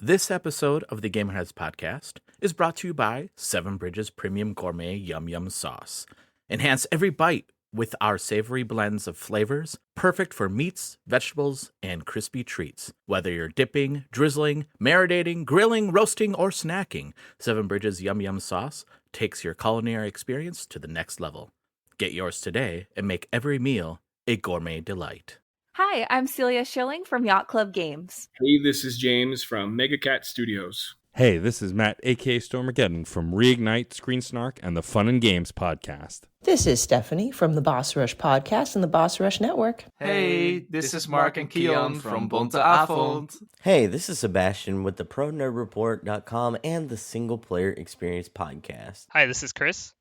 This episode of the Gamerheads Podcast is brought to you by Seven Bridges Premium Gourmet Yum Yum Sauce. Enhance every bite with our savory blends of flavors, perfect for meats, vegetables, and crispy treats. Whether you're dipping, drizzling, marinating, grilling, roasting, or snacking, Seven Bridges Yum Yum Sauce takes your culinary experience to the next level. Get yours today and make every meal a gourmet delight. Hi, I'm Celia Schilling from Yacht Club Games. Hey, this is James from Megacat Studios. Hey, this is Matt, aka Stormageddon from Reignite, Screen Snark, and the Fun and Games podcast. This is Stephanie from the Boss Rush podcast and the Boss Rush Network. Hey, this is Mark and Keon from Bunte Avond. Hey, this is Sebastian with the ProNerdReport.com and the Single Player Experience podcast. Hi, this is Chris.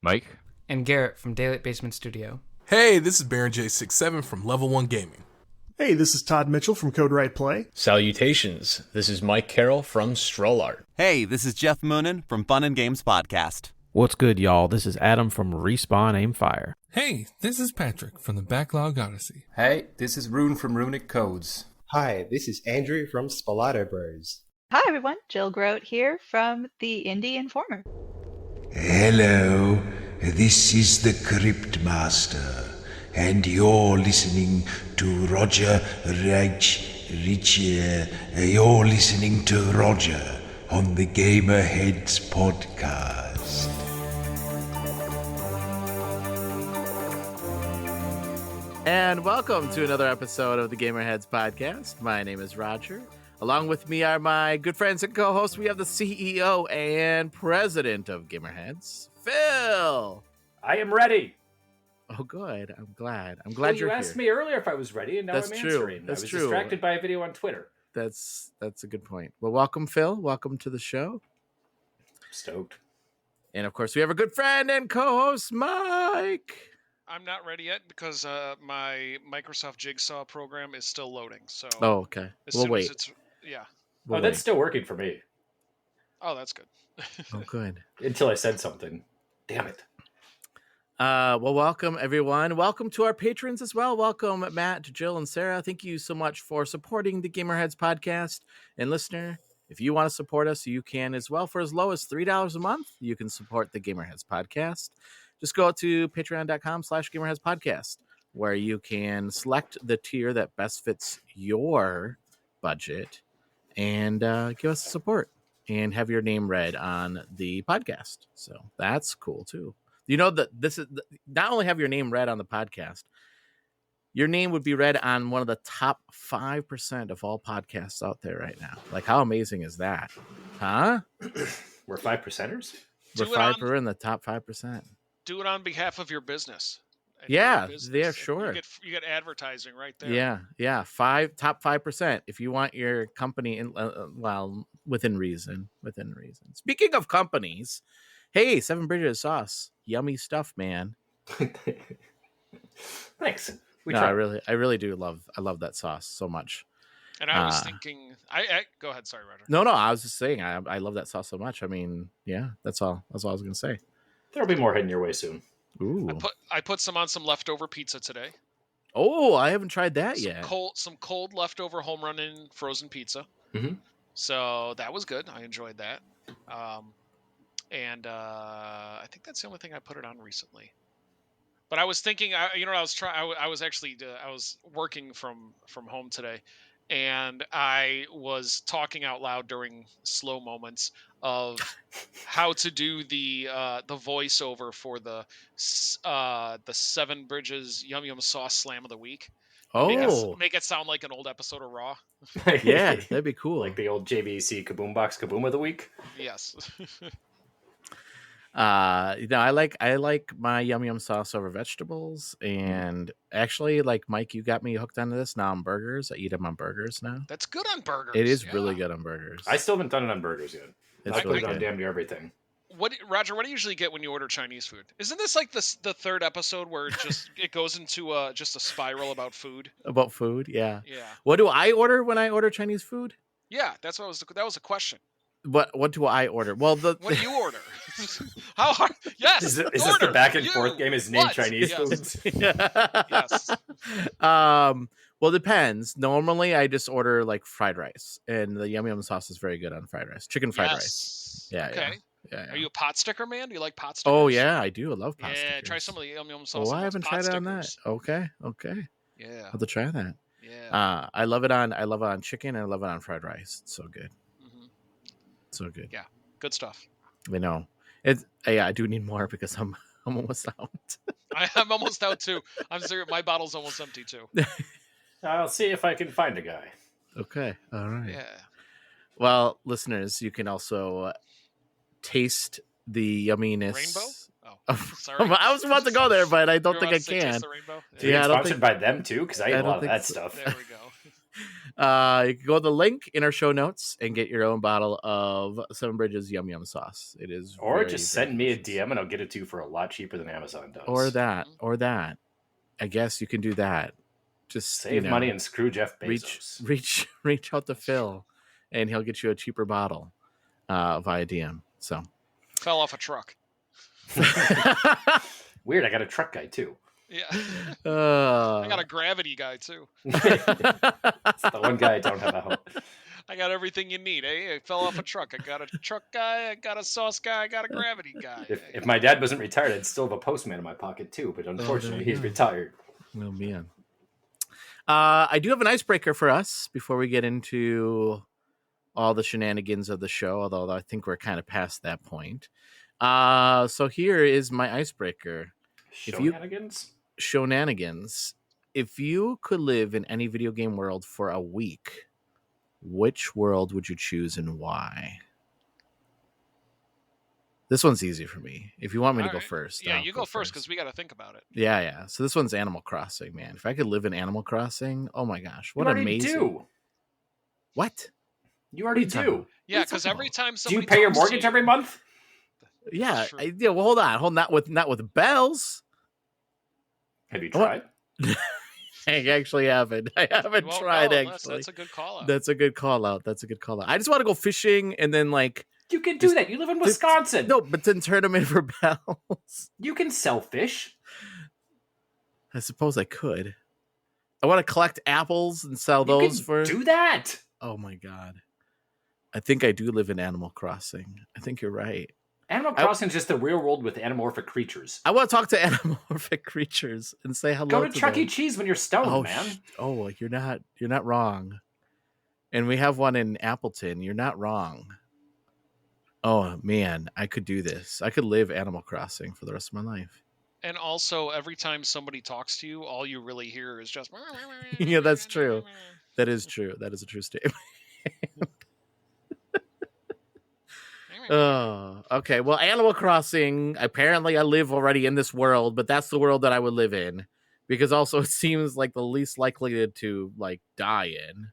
Mike. And Garrett from Daylight Basement Studio. Hey, this is Baron J67 from Level 1 Gaming. Hey, this is Todd Mitchell from Code Right Play. Salutations, this is Mike Carroll from Stroll Art. Hey, this is Jeff Moonen from Fun and Games Podcast. What's good, y'all? This is Adam from Respawn Aim Fire. Hey, this is Patrick from the Backlog Odyssey. Hey, this is Rune from Runic Codes. Hi, this is Andrew from Spalato Bros. Hi everyone, Jill Grote here from the Indie Informer. Hello, this is the Crypt Master, and you're listening to Roger You're listening to Roger on the Gamerheads Podcast. And welcome to another episode of the Gamerheads Podcast. My name is Roger. Along with me are my good friends and co-hosts. We have the CEO and president of Gamerheads, Phil. I am ready. Oh, good. I'm glad. Well, you're here. You asked me earlier if I was ready, and now That's I'm true. answering. That's I was true. distracted by a video on Twitter. That's a good point. Well, welcome, Phil. Welcome to the show. Stoked. And, of course, we have a good friend and co-host, Mike. I'm not ready yet because my Microsoft Jigsaw program is still loading. So okay. We'll wait. We'll that's still working for me. Oh, that's good. Oh, good. Until I said something. Damn it. Well, welcome, everyone. Welcome to our patrons as well. Welcome, Matt, Jill, and Sarah. Thank you so much for supporting the Gamerheads Podcast. And listener, if you want to support us, you can as well. For as low as $3 a month, you can support the Gamerheads Podcast. Just go to patreon.com/GamerheadsPodcast, where you can select the tier that best fits your budget and give us support and have your name read on the podcast. So that's cool, too. You know that this is not only have your name read on the podcast, your name would be read on one of the top 5% of all podcasts out there right now. Like, how amazing is that? Huh? We're 5%ers? We're in the top 5%. Do it on behalf of your business. Yeah, sure. You get advertising right there. Yeah. Top 5%. If you want your company in, within reason. Speaking of companies, hey, Seven Bridges sauce, yummy stuff, man. Thanks. I really do love that sauce so much. And I was thinking, I go ahead. Sorry, Roger. No, I was just saying, I love that sauce so much. I mean, yeah, that's all I was gonna say. There'll be more heading your way soon. Ooh. I put some on some leftover pizza today. Oh, I haven't tried that yet. Some cold leftover home run in frozen pizza. Mm-hmm. So that was good. I enjoyed that. And I think that's the only thing I put it on recently. But I was thinking, I was working from home today, and I was talking out loud during slow moments of how to do the voiceover for the Seven Bridges Yum Yum Sauce Slam of the Week. Oh, make it sound like an old episode of Raw. Yeah, that'd be cool. Like the old JBC Kaboom Box Kaboom of the Week. Yes. I like my yum yum sauce over vegetables, and actually, like Mike, you got me hooked onto this. Now on burgers, I eat them on burgers now. That's good on burgers. It is really good on burgers. I still haven't done it on burgers yet. It's I put it on damn near everything. Roger, what do you usually get when you order Chinese food? Isn't this like the third episode where it goes into just a spiral about food? About food, yeah. Yeah. What do I order when I order Chinese food? Yeah, that was a question. What do I order? Well, what do you order? How hard? Yes. Is this the back and forth game? Is name Chinese foods? Yes. Well, it depends. Normally, I just order like fried rice, and the yum yum sauce is very good on fried rice. Chicken fried rice. Yeah. Okay. Yeah. Are you a pot sticker man? Do you like pot stickers? Oh yeah, I do. I love pot stickers. Yeah, try some of the yum yum sauce. Oh, I haven't tried it on that. Okay. Yeah. I'll have to try that. Yeah. I love it on chicken, and I love it on fried rice. It's so good. Mm-hmm. So good. Yeah. Good stuff. I know. I do need more because I'm almost out. I'm almost out too. I'm serious. My bottle's almost empty too. I'll see if I can find a guy. Okay. All right. Yeah. Well, listeners, you can also taste the yumminess. Rainbow? Oh, sorry. I was about to go there, but I don't think I can. Taste the rainbow? Yeah, sponsored by them too, because I eat a lot of that stuff. There we go. You can go to the link in our show notes and get your own bottle of Seven Bridges Yum Yum sauce. It is, or just send me a DM and I'll get it to you for a lot cheaper than Amazon does. Or that. I guess you can do that. Just save money and screw Jeff Bezos. Reach out to Phil, and he'll get you a cheaper bottle via DM. So fell off a truck. Weird. I got a truck guy too. Yeah. I got a gravity guy too. It's the one guy I don't have at home. I got everything you need. I fell off a truck. I got a truck guy. I got a sauce guy. I got a gravity guy. If my dad wasn't retired, I'd still have a postman in my pocket too. But unfortunately, he's retired. Oh man. I do have an icebreaker for us before we get into all the shenanigans of the show, although I think we're kind of past that point. So here is my icebreaker. Shenanigans. If you could live in any video game world for a week, which world would you choose and why? This one's easy for me. If you want me to go first. Yeah, you go first because we got to think about it. Yeah. So this one's Animal Crossing, man. If I could live in Animal Crossing, oh my gosh. What amazing. Do. What? You already do. Yeah, because every time somebody do you pay your mortgage every month? Yeah. Well, hold on. Not with bells. Have you tried? I actually haven't. I haven't tried, actually. That's a good call out. That's a good call out. I just want to go fishing and then like... You can do that. You live in Wisconsin. No, but then turn them in for bells. You can sell fish. I suppose I could. I want to collect apples and sell those for... Do that. Oh my God. I think I do live in Animal Crossing. I think you're right. Animal Crossing is just the real world with anamorphic creatures. I want to talk to anamorphic creatures and say hello. Go to Chuck E. Cheese when you're stoned, man. You're not wrong. And we have one in Appleton. You're not wrong. Oh man, I could do this. I could live Animal Crossing for the rest of my life. And also, every time somebody talks to you, all you really hear is just... Yeah, that's true. That is true. That is a true statement. Oh, okay. Well, Animal Crossing, apparently I live already in this world, but that's the world that I would live in. Because also it seems like the least likely to like die in.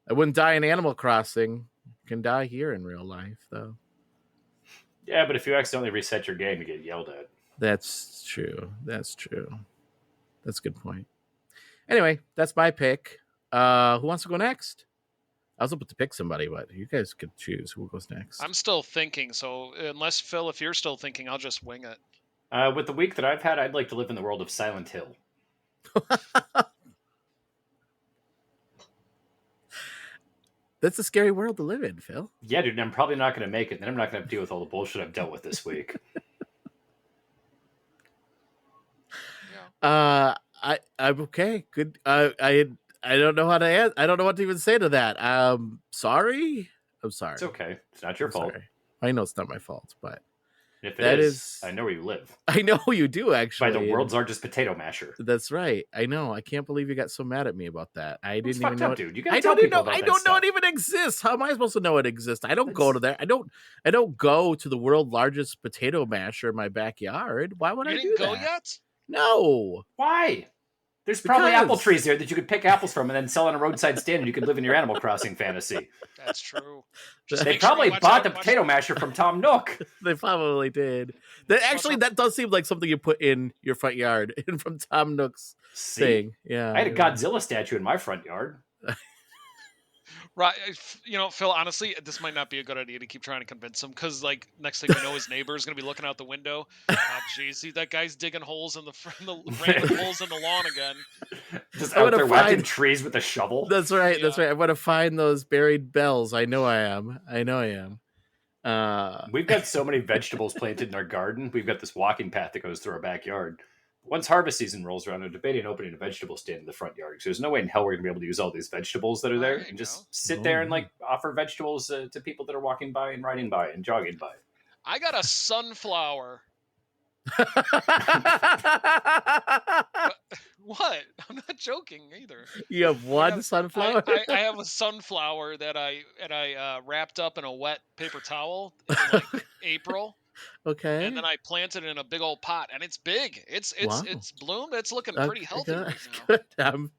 I wouldn't die in Animal Crossing. You can die here in real life, though. Yeah, but if you accidentally reset your game, you get yelled at. That's true. That's a good point. Anyway, that's my pick. Who wants to go next? I was about to pick somebody, but you guys could choose who goes next. I'm still thinking, so unless, Phil, if you're still thinking, I'll just wing it. With the week that I've had, I'd like to live in the world of Silent Hill. That's a scary world to live in, Phil. Yeah, dude, I'm probably not going to make it. Then I'm not going to deal with all the bullshit I've dealt with this week. I'm okay. Good. I don't know how to answer. I don't know what to even say to that. Sorry. I'm sorry. It's okay. It's not your fault. Sorry. I know it's not my fault, but if it is, I know where you live. I know you do, actually. By the world's largest potato masher. That's right. I know. I can't believe you got so mad at me about that. I didn't even know. Dude. You gotta tell people about that. I don't know it even exists. How am I supposed to know it exists? I don't go to there. I don't go to the world's largest potato masher in my backyard. Why would I do that? You didn't go yet? No. Why? There's probably apple trees there that you could pick apples from and then sell on a roadside stand, and you could live in your Animal Crossing fantasy. That's true. They probably bought the potato masher from Tom Nook. They probably did. That does seem like something you put in your front yard and from Tom Nook's thing. Yeah, I had a Godzilla statue in my front yard. Right, Phil. Honestly, this might not be a good idea to keep trying to convince him because, like, next thing you know, his neighbor is going to be looking out the window. Jeez, see that guy's digging holes in the random holes in the lawn again. Just out there whacking trees with a shovel. That's right. That's right. I'm going to find those buried bells. I know I am. We've got so many vegetables planted in our garden. We've got this walking path that goes through our backyard. Once harvest season rolls around, I'm debating opening a vegetable stand in the front yard. So there's no way in hell we're going to be able to use all these vegetables that are there and just sit there and like offer vegetables to people that are walking by and riding by and jogging by. I got a sunflower. What? I'm not joking either. You have one sunflower? I have a sunflower that I wrapped up in a wet paper towel in like April. Okay. And then I planted it in a big old pot, and it's big. It's bloomed. It's looking pretty healthy right now. Good. I'm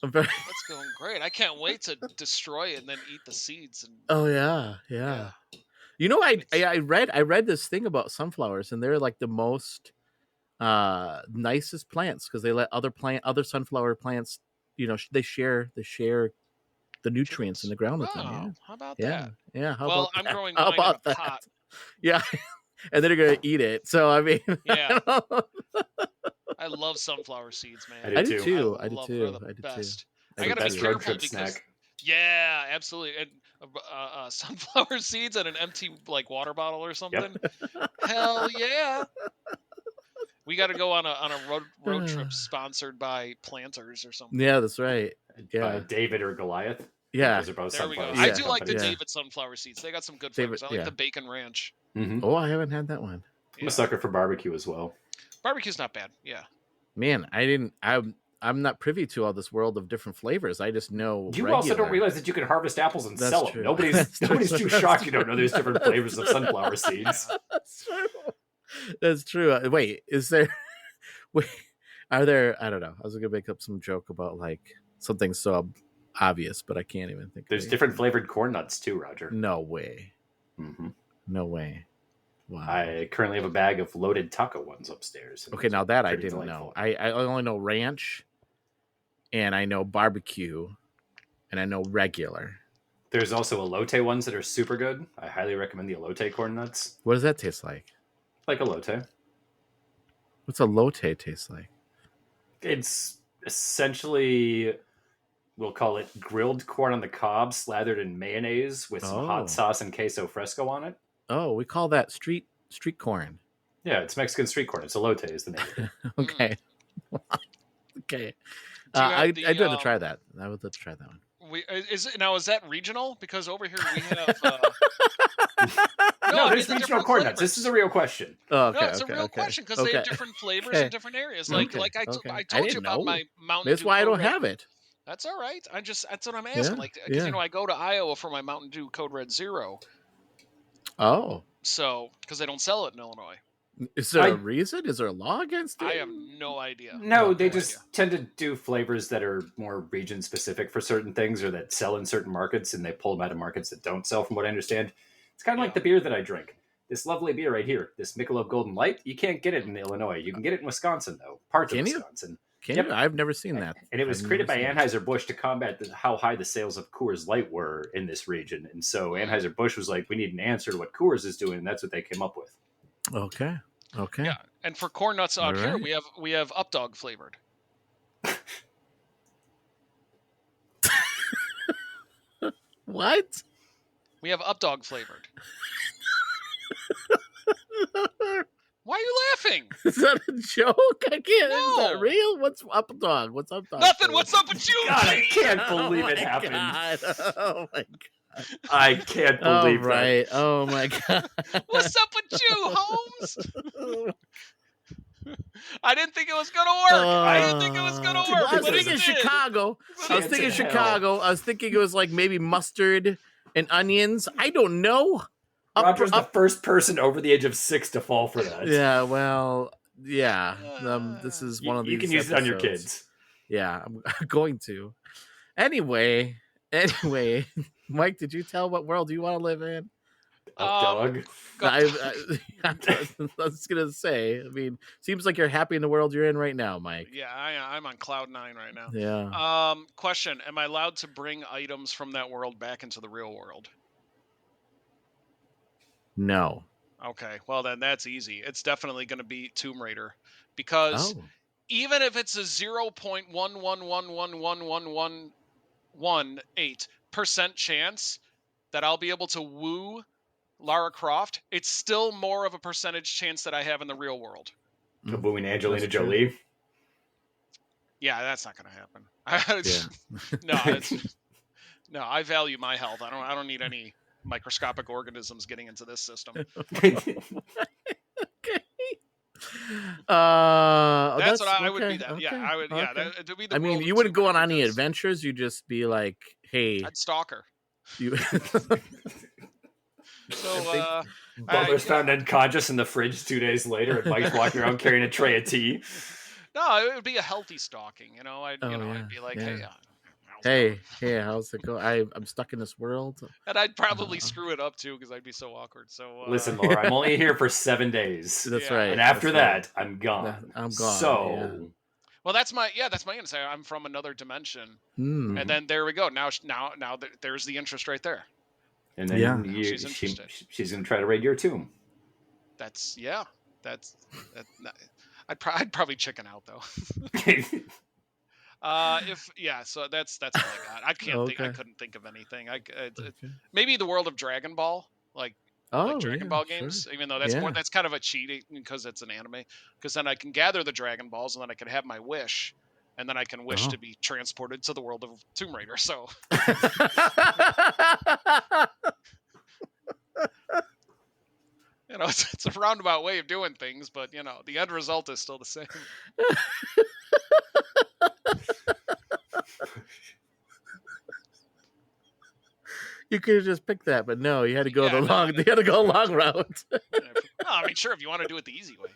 very... That's going great. I can't wait to destroy it and then eat the seeds. And... Oh yeah. You know, I read this thing about sunflowers, and they're like the most nicest plants because they let other sunflower plants, they share the nutrients in the ground with them. Yeah. How about that? Yeah. I'm growing mine in a pot. Yeah. And then you're going to eat it. So, I mean... Yeah. I love sunflower seeds, man. I do too. I love them. They're the best. I got to be careful because... Snack. Yeah, absolutely. And sunflower seeds and an empty like water bottle or something. Yep. Hell yeah. We got to go on a road trip sponsored by Planters or something. Yeah, that's right. Yeah. David or Goliath. Yeah. Those are both there we go. Yeah. I do like the David sunflower seeds. They got some good flavors. I like the bacon ranch. Mm-hmm. Oh, I haven't had that one. I'm a sucker for barbecue as well. Barbecue's not bad. Yeah. Man, I'm not privy to all this world of different flavors. I just know you also don't realize that you can harvest apples and sell them. Nobody's too shocked you don't know there's different flavors of sunflower seeds. That's true. That's true. Wait, are there? I don't know. I was gonna make up some joke about like something so obvious, but I can't even think. There's different flavored corn nuts too, Roger. No way. Mm-hmm. No way. Wow. I currently have a bag of loaded taco ones upstairs. Okay, now that I didn't know. I only know ranch, and I know barbecue, and I know regular. There's also elote ones that are super good. I highly recommend the elote corn nuts. What does that taste like? Like elote. What's elote taste like? It's essentially, we'll call it grilled corn on the cob slathered in mayonnaise with some hot sauce and queso fresco on it. Oh, we call that street corn. Yeah, it's Mexican street corn. It's elote is the name of it. Okay. Okay. I do have to try that. I would love to try that one. Is that regional? Because over here we have. No, there's regional corn nuts. This is a real question. Oh, okay, no, it's a real question because they have different flavors in different areas. Like I told you about my Mountain Dew. That's why I don't have it. That's all right. That's what I'm asking. Because I go to Iowa for my Mountain Dew Code Red Zero. Oh. So, because they don't sell it in Illinois. Is there a reason? Is there a law against it? I have no idea. No, they just tend to do flavors that are more region specific for certain things or that sell in certain markets, and they pull them out of markets that don't sell, from what I understand. It's kind of like the beer that I drink. This lovely beer right here, this Michelob Golden Light, you can't get it in Illinois. You can get it in Wisconsin, though. Parts of Wisconsin. Can you? I've never seen that. And it was created by Anheuser-Busch to combat how high the sales of Coors Light were in this region. And so Anheuser-Busch was like, we need an answer to what Coors is doing. And that's what they came up with. Okay. Yeah. And for corn nuts out here, we have Updog flavored. What? We have Updog flavored. Why are you laughing? Is that a joke? I can't. No. Is that real? What's Updog? What's Updog? Nothing. What's up with you? God, I can't believe it happened. Oh my god. I can't believe that. Oh my god. What's up with you, Holmes? I didn't think it was gonna work. I was thinking Chicago. I was thinking it was like maybe mustard and onions. I don't know. Roger's the first person over the age of 6 to fall for that. Yeah, well, yeah. This is one of these. You can use it on your kids. Yeah, I'm going to. Anyway, Mike, did you tell what world you want to live in? Dog. I was gonna say. I mean, seems like you're happy in the world you're in right now, Mike. Yeah, I'm on cloud 9 right now. Yeah. Question: am I allowed to bring items from that world back into the real world? No. Okay, well then that's easy. It's definitely going to be Tomb Raider, because even if it's a 0.111111118% chance that I'll be able to woo Lara Croft, it's still more of a percentage chance that I have in the real world. Of wooing Angelina Jolie? Yeah, that's not going to happen. No, I value my health. I don't need any microscopic organisms getting into this system. Okay. That's what I would be. That. Okay, Yeah, I would. okay. Yeah, that would be the. I mean, you wouldn't go on any adventures. You just be like, "Hey," I'd stalk her. You. So, Butler's found unconscious in the fridge 2 days later, and Mike's walking around carrying a tray of tea. No, it would be a healthy stalking. I'd be like, hey, how's it go? I'm stuck in this world, and I'd probably screw it up too because I'd be so awkward. So listen, Laura, I'm only here for 7 days. That's right. And after that, I'm gone. I'm gone. So. Well, that's my answer. I'm from another dimension, and then there we go. Now, there's the interest right there. And then she's going to try to raid your tomb. I'd probably chicken out though. So that's all I got. I couldn't think of anything. Maybe the world of Dragon Ball, like Dragon Ball games, even though that's kind of a cheat because it's an anime. Because then I can gather the Dragon Balls and then I can have my wish, and then I can wish to be transported to the world of Tomb Raider. So. It's a roundabout way of doing things, but the end result is still the same. You could have just picked that, but no, you had to go You had to go a long route. I mean, sure, if you want to do it the easy way.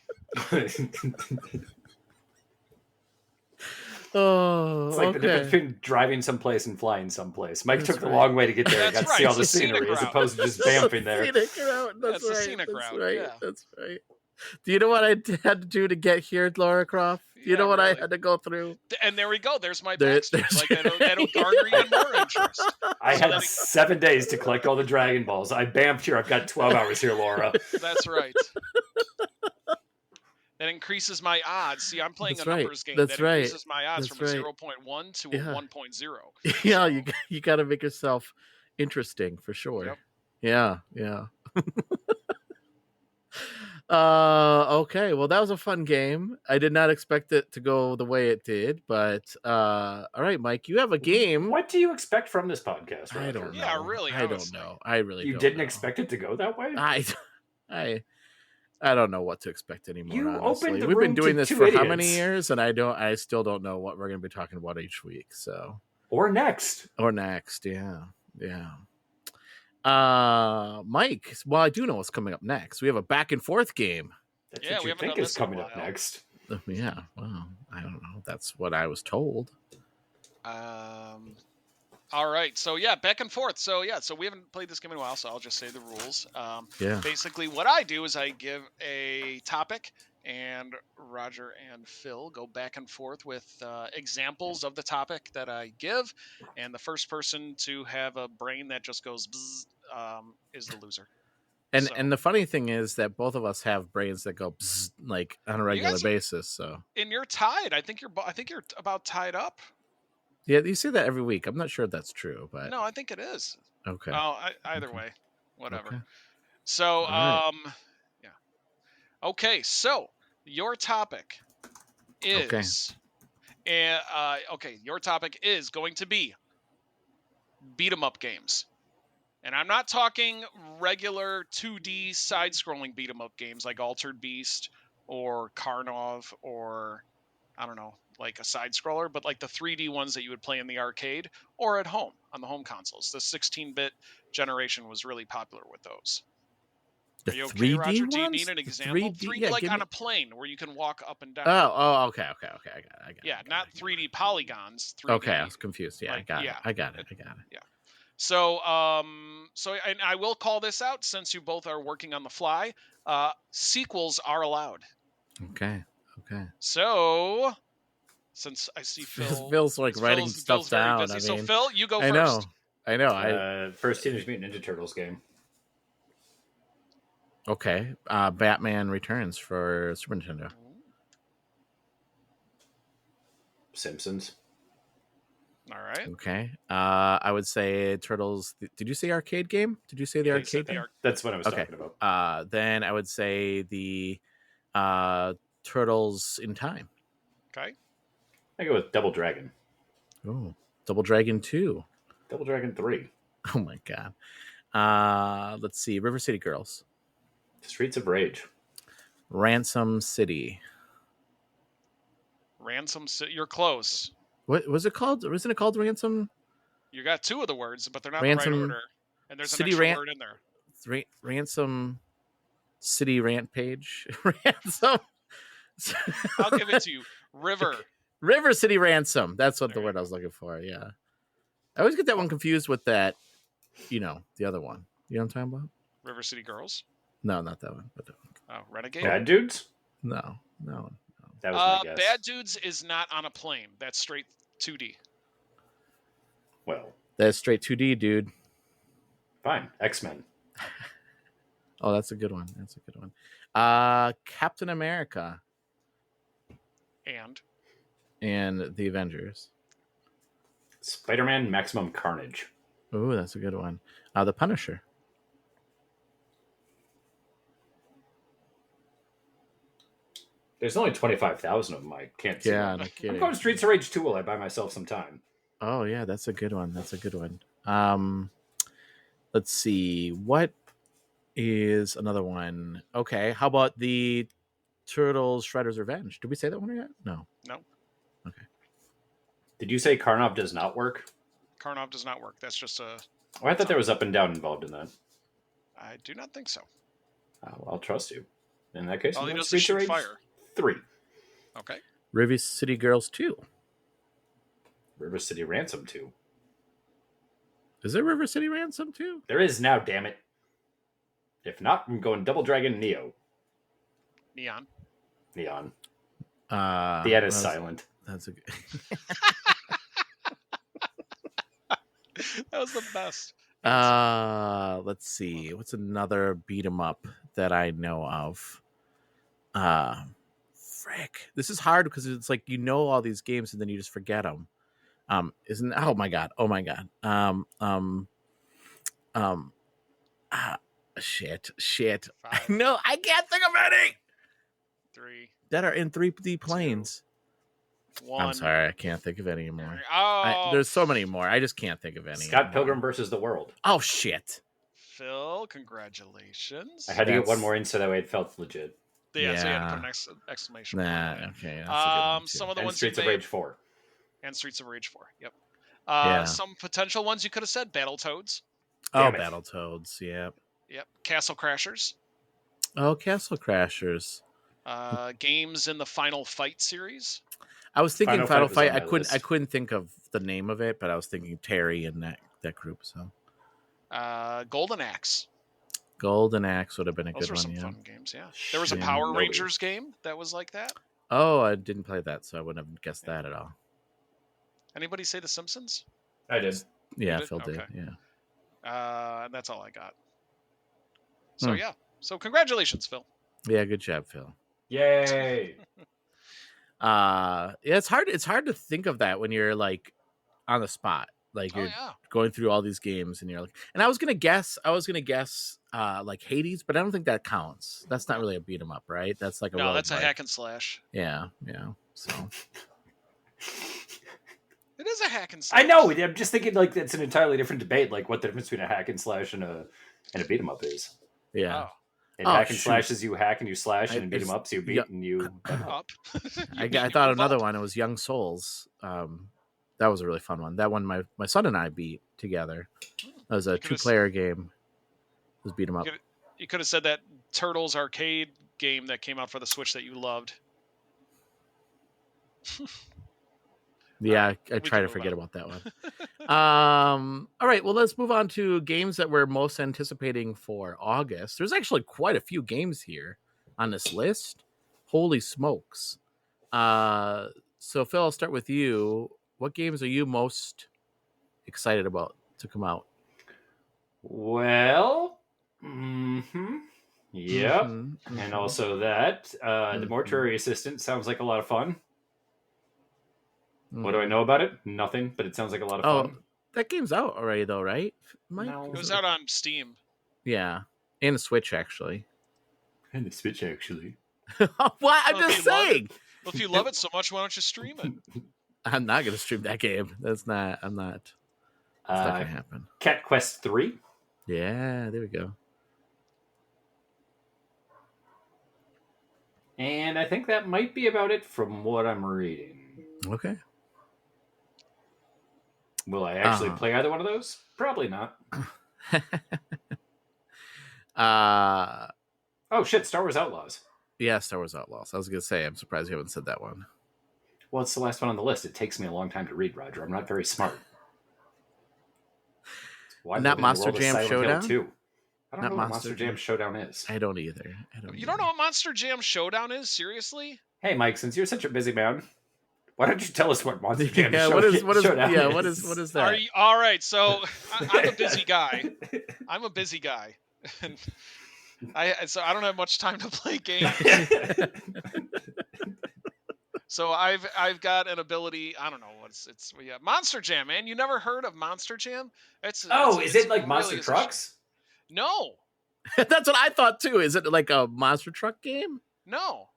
It's like the difference between driving someplace and flying someplace. Mike took the long way to get there. He got to see all the scenery as opposed to just vamping there. Scenic route. That's right. Scenic route. Right. Yeah. That's right. Do you know what I had to do to get here, Lara Croft? Do you know what I had to go through? And there we go. There's my backstory. That'll garner even more interest. I had 7 days to collect all the Dragon Balls. I bamfed here. I've got 12 hours here, Laura. That's right. That increases my odds. See, I'm playing a numbers game. That increases my odds from a 0.1 to a 1.0. Yeah, you got to make yourself interesting for sure. Yep. Yeah. Okay, well, that was a fun game. I did not expect it to go the way it did, but all right, Mike, you have a game. What do you expect from this podcast? I don't know. Yeah, really. I don't know. I really you don't didn't know. expect it to go that way? I don't know what to expect anymore. You honestly. opened the We've been room doing to this two for idiots. how many years, and I still don't know what we're going to be talking about each week. So or next, yeah. Mike, well, I do know what's coming up next. We have a back and forth game. That's what you think is coming up next. Yeah, well, I don't know. That's what I was told. All right, so back and forth. So we haven't played this game in a while, so I'll just say the rules. Basically, what I do is I give a topic, and Roger and Phil go back and forth with examples of the topic that I give, and the first person to have a brain that just goes bzz, is the loser. And the funny thing is that both of us have brains that go bzz, like on a regular basis. So and you're tied. I think you're about tied up. Yeah, you say that every week. I'm not sure if that's true, but no, I think it is. Okay. Oh, either way, whatever. Okay. So, Okay, so your topic is, your topic is going to be beat 'em up games. And I'm not talking regular 2D side-scrolling beat 'em up games like Altered Beast or Karnov or, I don't know, like a side-scroller, but like the 3D ones that you would play in the arcade or at home on the home consoles. The 16-bit generation was really popular with those. Are you okay, Roger? Do you need an example? 3D like on a plane where you can walk up and down. Oh, okay. I got it. Yeah, not 3D polygons. 3D, okay, I was confused. Yeah, I got it. Yeah. So and I will call this out since you both are working on the fly. Sequels are allowed. Okay. So, since I see Phil's like writing stuff down. Very busy. I mean, so Phil, you go first. I know. First Teenage Mutant Ninja Turtles game. Okay. Batman Returns for Super Nintendo. Simpsons. All right. Okay. I would say Turtles. Did you say arcade game? Did you say the arcade game? That's what I was talking about. Then I would say the Turtles in Time. Okay. I go with Double Dragon. Oh, Double Dragon 2. Double Dragon 3. Oh my god. Let's see. River City Girls. Streets of Rage. Ransom City. Ransom City. You're close. What was it called? Wasn't it called Ransom? You got two of the words, but they're not Ransom, in the right order. And there's City an extra word in there. Ransom City Rant Page. Ransom. I'll give it to you. River City Ransom. That's what the word I was looking for. Yeah. I always get that one confused with that, the other one. You know what I'm talking about? River City Girls? No, not that one. But Renegade? Bad Dudes? No. That was my guess. Bad Dudes is not on a plane. That's straight 2D. Well. That's straight 2D, dude. Fine. X-Men. Oh, that's a good one. Captain America. And the Avengers. Spider-Man Maximum Carnage. Oh, that's a good one. The Punisher. There's only 25,000 of them. I can't see. Yeah, no kidding. I'm going Streets of Rage 2 while I buy myself some time. Oh, yeah, that's a good one. Let's see. What is another one? Okay, how about the Turtles Shredder's Revenge? Did we say that one yet? No. Okay. Did you say Karnov does not work? Karnov does not work. That's just a... Oh, I thought there was up and down involved in that. I do not think so. Well, I'll trust you. In that case, all he does is shoot fire. 3. Okay. River City Girls 2. River City Ransom 2. Is there River City Ransom 2? There is now, damn it. If not, I'm going Double Dragon Neo. Neon. The N is silent. That's a good... That was the best. Let's see. What's another beat 'em up that I know of? Frick. This is hard because it's like all these games and then you just forget them. Isn't? Oh my god. Shit. No, I can't think of any. 3 that are in 3D planes. 2, 1. I'm sorry, I can't think of any more. Oh, there's so many more. I just can't think of any. Scott Pilgrim versus the World. Oh shit. Phil, congratulations. I had to get one more in so that way it felt legit. Yeah, so you had to put an exclamation point. Okay. That's a good one some of the and ones Streets of Rage 4. And Streets of Rage 4. Yep. Some potential ones you could have said Battletoads. Battletoads. Yep. Castle Crashers. Oh, Castle Crashers. Games in the Final Fight series. I was thinking Final Fight. I couldn't think of the name of it, but I was thinking Terry and that group. So. Golden Axe. Golden Axe would have been a Those good were one. some fun games. Yeah. There was a Power Rangers game that was like that. Oh, I didn't play that, so I wouldn't have guessed that at all. Anybody say The Simpsons? I did. Yeah, did? Phil did. Okay. Yeah. And that's all I got. So yeah. So congratulations, Phil. Yeah, good job, Phil. Yay. It's hard to think of that when you're like on the spot. Like you're going through all these games and you're like, and I was gonna guess like Hades, but I don't think that counts. That's not really a beat 'em up, right? That's like that's a hack and slash. Yeah. So it is a hack and slash. I know. I'm just thinking like it's an entirely different debate, like what the difference between a hack and slash and a beat 'em up is. Yeah. And hack and slashes, you hack and you slash, and beat 'em ups, you beat and you up. I thought another one. It was Young Souls. That was a really fun one. That one my son and I beat together. That was a 2-player game. It was beat 'em up. You could have said that Turtles arcade game that came out for the Switch that you loved. Yeah, I try to forget about that one. All right, well, let's move on to games that we're most anticipating for August. There's actually quite a few games here on this list. Holy smokes. So, Phil, I'll start with you. What games are you most excited about to come out? Well, yep. And also that, the Mortuary Assistant sounds like a lot of fun. What do I know about it? Nothing, but it sounds like a lot of fun. That game's out already, though, right? Mike? No. It was out on Steam. Yeah, and the Switch, actually. And the Switch, actually. What? I'm just saying. Well, if you love it so much, why don't you stream it? I'm not going to stream that game. It's not going to happen. Cat Quest 3? Yeah, there we go. And I think that might be about it from what I'm reading. Okay. Will I actually play either one of those? Probably not. Oh, shit, Star Wars Outlaws. Yeah, Star Wars Outlaws. I was going to say, I'm surprised you haven't said that one. Well, it's the last one on the list. It takes me a long time to read, Roger. I'm not very smart. Not Monster Jam Showdown? I don't know what Monster Jam Showdown is. I don't either. You don't know what Monster Jam Showdown is? Seriously? Hey, Mike, since you're such a busy man, why don't you tell us what Monster Jam Showdown is? What is that? All right, so I'm a busy guy. And so I don't have much time to play games. So I've got an ability. I don't know what's Monster Jam, man. You never heard of Monster Jam? Is it like Monster Trucks? No. That's what I thought too. Is it like a monster truck game? No.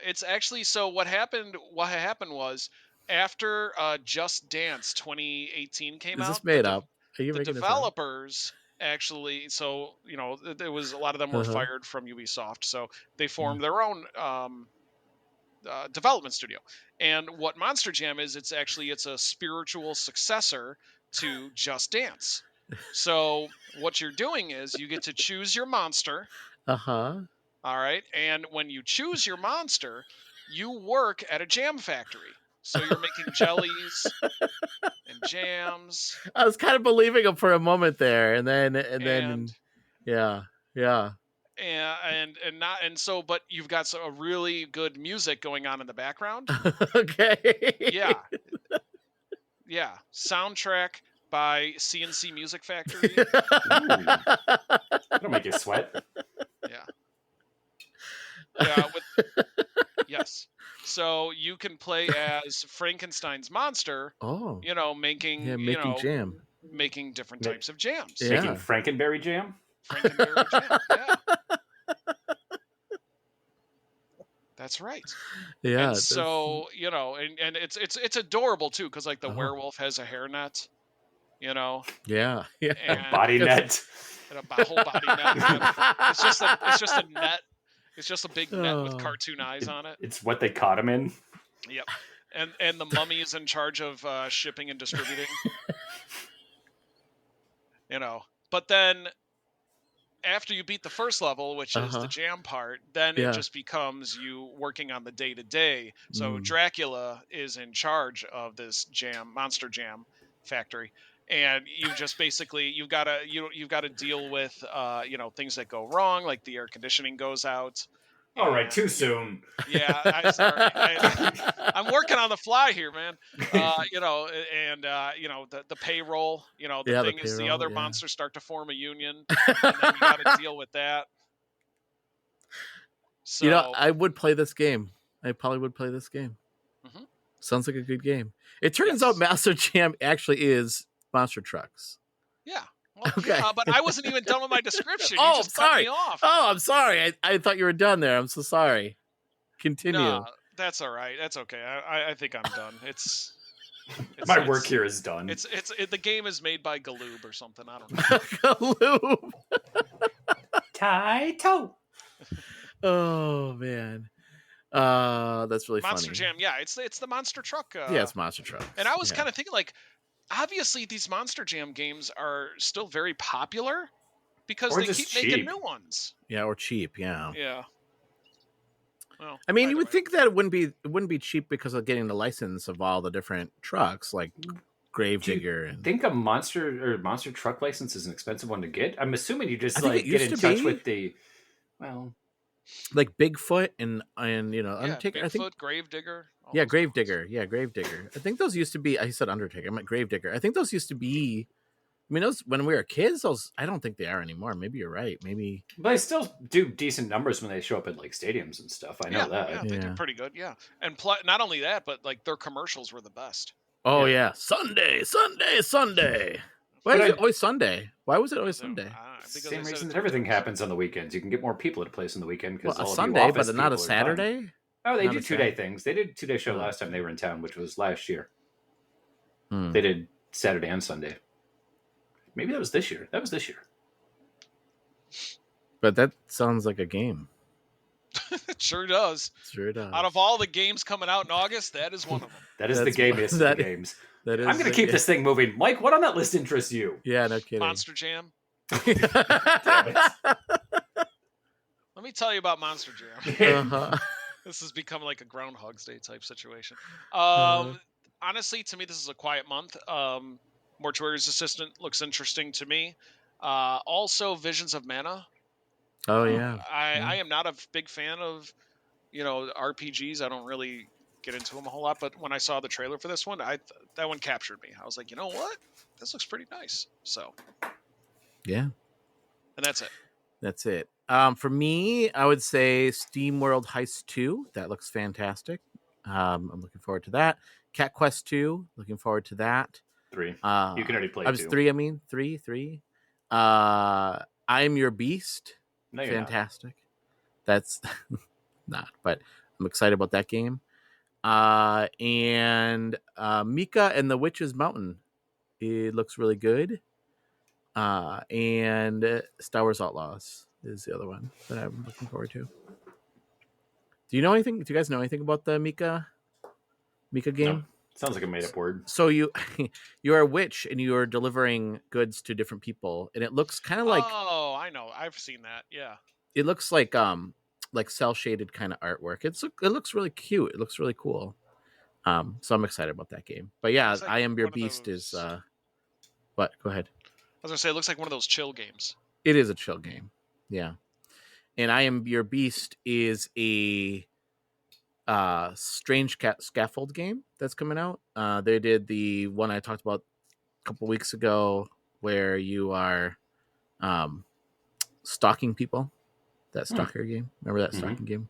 It's actually, so what happened was after Just Dance 2018 came out. Is this made up? The developers actually, so there was a lot of them were fired from Ubisoft, so they formed their own development studio. And what Monster Jam is, it's a spiritual successor to Just Dance. So what you're doing is you get to choose your monster. All right, and when you choose your monster, you work at a jam factory. So you're making jellies and jams. I was kind of believing him for a moment there, and then yeah. But you've got a really good music going on in the background. Okay. Yeah. Soundtrack by CNC Music Factory. That'll make you sweat. Yes. So you can play as Frankenstein's monster. Oh. Making jam. Making different types of jams. Yeah. Making Frankenberry jam? Frankenberry jam, yeah. That's right. Yeah. And so, and it's adorable too, because like the werewolf has a hairnet, Yeah. And a body net. And a whole body net. It's just a net. It's just a big net with cartoon eyes on it. It's what they caught him in. Yep. And the mummy is in charge of shipping and distributing. But then after you beat the first level, which is the jam part, then it just becomes you working on the day-to-day. So Dracula is in charge of this monster jam factory. And you just basically you've got to deal with things that go wrong, like the air conditioning goes out. All right, too soon. Yeah, I'm sorry. I'm working on the fly here, man. The payroll. The thing is, the other monsters start to form a union, and then you got to deal with that. So I would play this game. I probably would play this game. Sounds like a good game. It turns out Master Jam actually is Monster Trucks. Yeah. Well, okay. Yeah, but I wasn't even done with my description. You just sorry. cut me off. Oh, I'm sorry. I thought you were done there. I'm so sorry. Continue. No, that's all right. That's okay. I think I'm done. My work here is done. The game is made by Galoob or something. I don't know. Galoob. Taito. Oh man. That's really Monster funny. Jam. Yeah, it's the monster truck. Yeah, it's Monster Truck. And I was kind of thinking, like, obviously these Monster Jam games are still very popular because they keep making new ones. Yeah, or cheap. Yeah. Yeah. Well, I mean, you would think that it wouldn't be cheap because of getting the license of all the different trucks, like Gravedigger. I think a monster truck license is an expensive one to get. I'm assuming you just I think like get in touch with the, well, like Bigfoot and Undertaker. Bigfoot, I think Gravedigger. Yeah, Gravedigger. Yeah, Gravedigger. I think those used to be. I said Undertaker. I meant Gravedigger. I think those used to be. I mean, those when we were kids. Those I don't think they are anymore. Maybe you're right. Maybe. But they still do decent numbers when they show up at like stadiums and stuff. I know that. Yeah, they do pretty good. Yeah, and not only that, but like their commercials were the best. Oh yeah, Sunday. Why is it always Sunday? Why was it always Sunday? Same reason that everything happens on the weekends. You can get more people at a place on the weekend because Well, a all Sunday, of you office but not a people are Saturday? done. Oh, they Not do a 2-day things. They did a 2-day show last time they were in town, which was last year. They did Saturday and Sunday. Maybe that was this year. That was this year. But that sounds like a game. It sure does. Sure does. Out of all the games coming out in August, that is one of them. That is the gamiest of the games. That is I'm going to keep this thing moving. Mike, what on that list interests you? Yeah, no kidding. Monster Jam. Let me tell you about Monster Jam. This has become like a Groundhog's Day type situation. Honestly, to me, this is a quiet month. Mortuary's Assistant looks interesting to me. Also, Visions of Mana. Oh yeah. I am not a big fan of, RPGs. I don't really get into them a whole lot. But when I saw the trailer for this one, that one captured me. I was like, you know what? This looks pretty nice. So. Yeah. And that's it. That's it. For me, I would say Steam World Heist 2. That looks fantastic. I'm looking forward to that. Cat Quest 2. Looking forward to that. 3. You can already play 2. 3. I mean 3. I Am Your Beast. No, you're fantastic. That's not, but I'm excited about that game. And Mika and the Witch's Mountain. It looks really good. And Star Wars Outlaws is the other one that I'm looking forward to. Do you know anything? Do you guys know anything about the Mika game? No. Sounds like a made-up word. So you're a witch and you are delivering goods to different people, and it looks kind of like. Oh, I know. I've seen that. Yeah. It looks like cell shaded kind of artwork. It looks really cute. It looks really cool. So I'm excited about that game. But yeah, like I Am Your Beast is. What? Go ahead. I was gonna say it looks like one of those chill games. It is a chill game. Yeah. And I Am Your Beast is a strange scaffold game that's coming out. They did the one I talked about a couple weeks ago where you are stalking people. That stalker game. Remember that stalking game?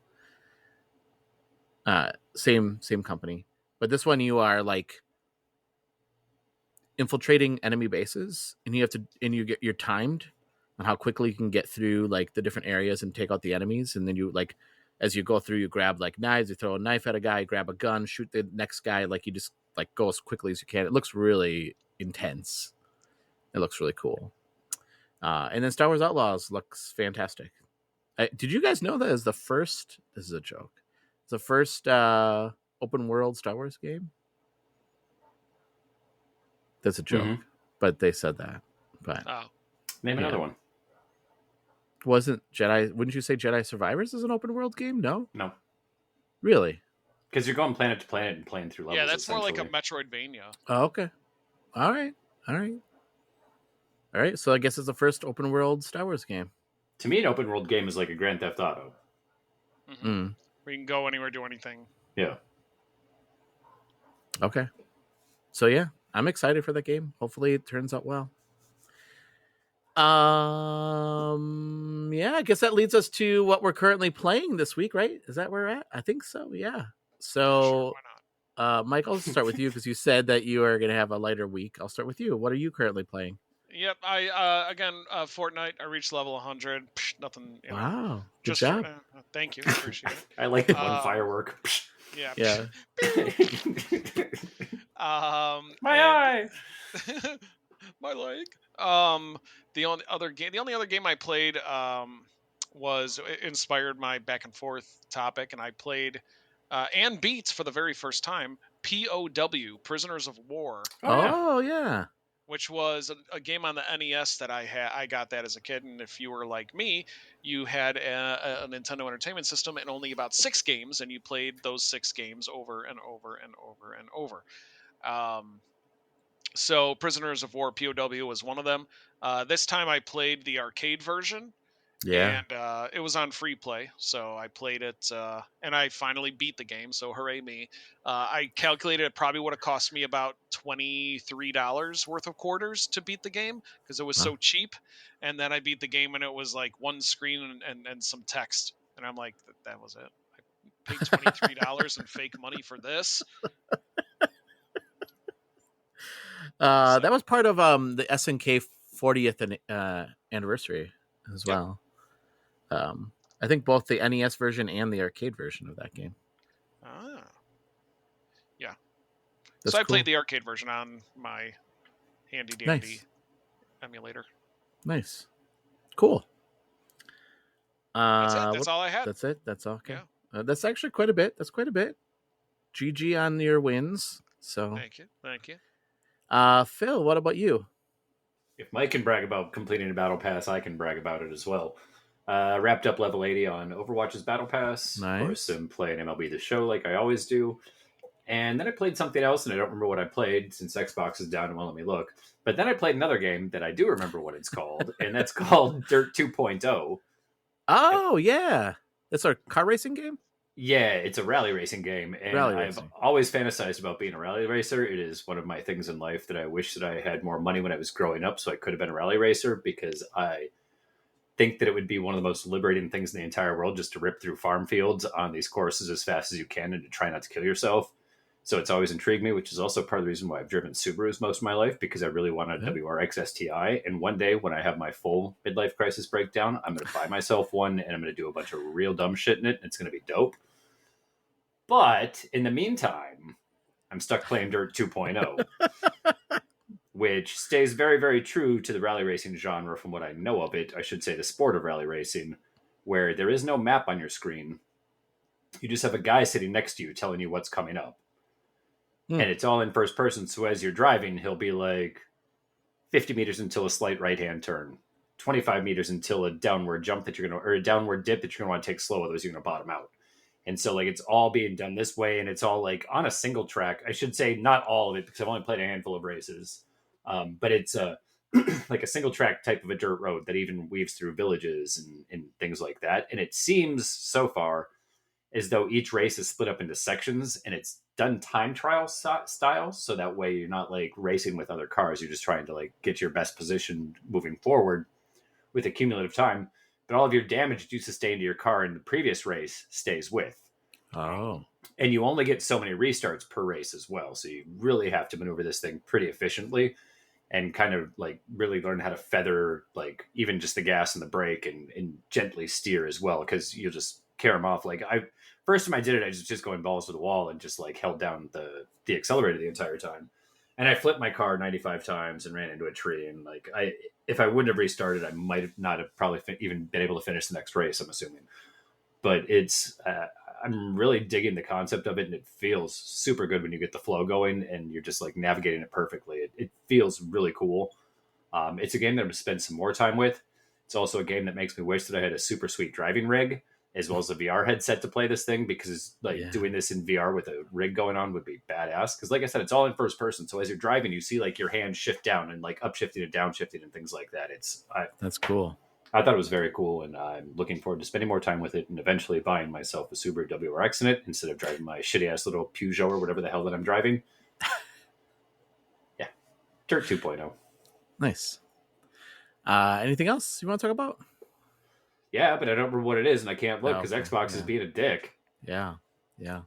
Same company. But this one you are like infiltrating enemy bases, and you're timed on how quickly you can get through like the different areas and take out the enemies. And then you like, as you go through, you grab like knives, you throw a knife at a guy, grab a gun, shoot the next guy. Like you just like go as quickly as you can. It looks really intense. It looks really cool. And then Star Wars Outlaws looks fantastic. Did you guys know that is the first? This is a joke. It's the first open world Star Wars game. That's a joke, but they said that. But name another one. Wasn't Jedi? Wouldn't you say Jedi Survivors is an open world game? No. Really? Because you're going planet to planet and playing through levels. Yeah, that's more like a Metroidvania. Oh, okay. All right. So I guess it's the first open world Star Wars game. To me, an open world game is like a Grand Theft Auto. Where you can go anywhere, do anything. Yeah. Okay. So yeah, I'm excited for the game. Hopefully it turns out well. Yeah, I guess that leads us to what we're currently playing this week, right? Is that where we're at? I think so, yeah. So, Mike, I'll start with you because you said that you are going to have a lighter week. I'll start with you. What are you currently playing? Yep, Fortnite, I reached level 100. Nothing. Wow, good job. Thank you, appreciate it. I like the one firework. Yeah. My eye! My leg. The only other game I played was inspired my back and forth topic, and I played and beat for the very first time POW, Prisoners of War. Oh yeah. which was a game on the NES that I got that as a kid. And if you were like me, you had a Nintendo Entertainment System and only about 6 games, and you played those 6 games over and over and over and over. So Prisoners of War POW was one of them. This time I played the arcade version. Yeah. And it was on free play, so I played it, and I finally beat the game, so hooray me. I calculated it probably would have cost me about $23 worth of quarters to beat the game, because it was so cheap. And then I beat the game, and it was like one screen and some text. And I'm like, that was it. I paid $23 in fake money for this. That was part of the SNK 40th anniversary as well. I think both the NES version and the arcade version of that game. Yeah. That's so I cool. played the arcade version on my handy dandy emulator. Nice. Cool. That's it. That's all I had. That's it. That's all. Okay. Yeah. That's actually quite a bit. That's quite a bit. GG on your wins. So Thank you. Phil, what about you? If Mike can brag about completing a battle pass, I can brag about it as well. Wrapped up level 80 on Overwatch's battle pass. Nice. Of course, I'm playing MLB The Show like I always do. And then I played something else, and I don't remember what I played since Xbox is down and won't let me look. But then I played another game that I do remember what it's called, and that's called Dirt 2.0. Oh, yeah. That's our car racing game? Yeah, it's a rally racing game, and I've always fantasized about being a rally racer. It is one of my things in life that I wish that I had more money when I was growing up, so I could have been a rally racer, because I think that it would be one of the most liberating things in the entire world just to rip through farm fields on these courses as fast as you can and to try not to kill yourself. So it's always intrigued me, which is also part of the reason why I've driven Subarus most of my life, because I really want a WRX STI. And one day when I have my full midlife crisis breakdown, I'm going to buy myself one, and I'm going to do a bunch of real dumb shit in it. And it's going to be dope. But in the meantime, I'm stuck playing Dirt 2.0, which stays very, very true to the rally racing genre from what I know of it. I should say the sport of rally racing, where there is no map on your screen. You just have a guy sitting next to you telling you what's coming up. And it's all in first person. So as you're driving, he'll be like 50 meters until a slight right-hand turn, 25 meters until a downward jump that you're going to, or a downward dip that you're going to want to take slow, otherwise you're going to bottom out. And so like it's all being done this way, and it's all like on a single track. I should say not all of it, because I've only played a handful of races. But it's like a single track type of a dirt road that even weaves through villages and things like that. And it seems so far as though each race is split up into sections, and it's done time trial style. So that way you're not like racing with other cars. You're just trying to like get your best position moving forward with a cumulative time. But all of your damage you sustained to your car in the previous race stays with. Oh. And you only get so many restarts per race as well. So you really have to maneuver this thing pretty efficiently and kind of like really learn how to feather like even just the gas and the brake and gently steer as well, because you'll just carry them off. Like first time I did it, I was just going balls to the wall and just like held down the accelerator the entire time. And I flipped my car 95 times and ran into a tree. And like if I wouldn't have restarted, I might have not have probably even been able to finish the next race, I'm assuming. But it's I'm really digging the concept of it, and it feels super good when you get the flow going and you're just like navigating it perfectly. It feels really cool. It's a game that I'm going to spend some more time with. It's also a game that makes me wish that I had a super sweet driving rig as well as a VR headset to play this thing, because doing this in VR with a rig going on would be badass. Because like I said, it's all in first person. So as you're driving, you see like your hand shift down and like upshifting and downshifting and things like that. That's cool. I thought it was very cool, and I'm looking forward to spending more time with it and eventually buying myself a Subaru WRX in it instead of driving my shitty-ass little Peugeot or whatever the hell that I'm driving. Yeah. Dirt 2.0. Nice. Anything else you want to talk about? Yeah, but I don't remember what it is, and I can't look because Xbox is being a dick. Yeah.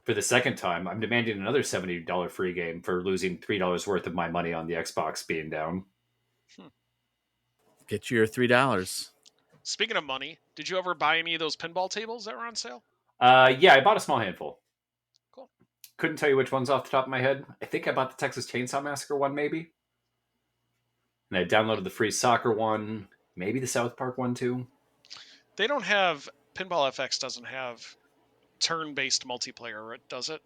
For the second time, I'm demanding another $70 free game for losing $3 worth of my money on the Xbox being down. Get your $3. Speaking of money, did you ever buy any of those pinball tables that were on sale? Yeah, I bought a small handful. Cool. Couldn't tell you which ones off the top of my head. I think I bought the Texas Chainsaw Massacre one, maybe. And I downloaded the free soccer one, maybe the South Park one too. They don't have Pinball FX doesn't have turn-based multiplayer, does it?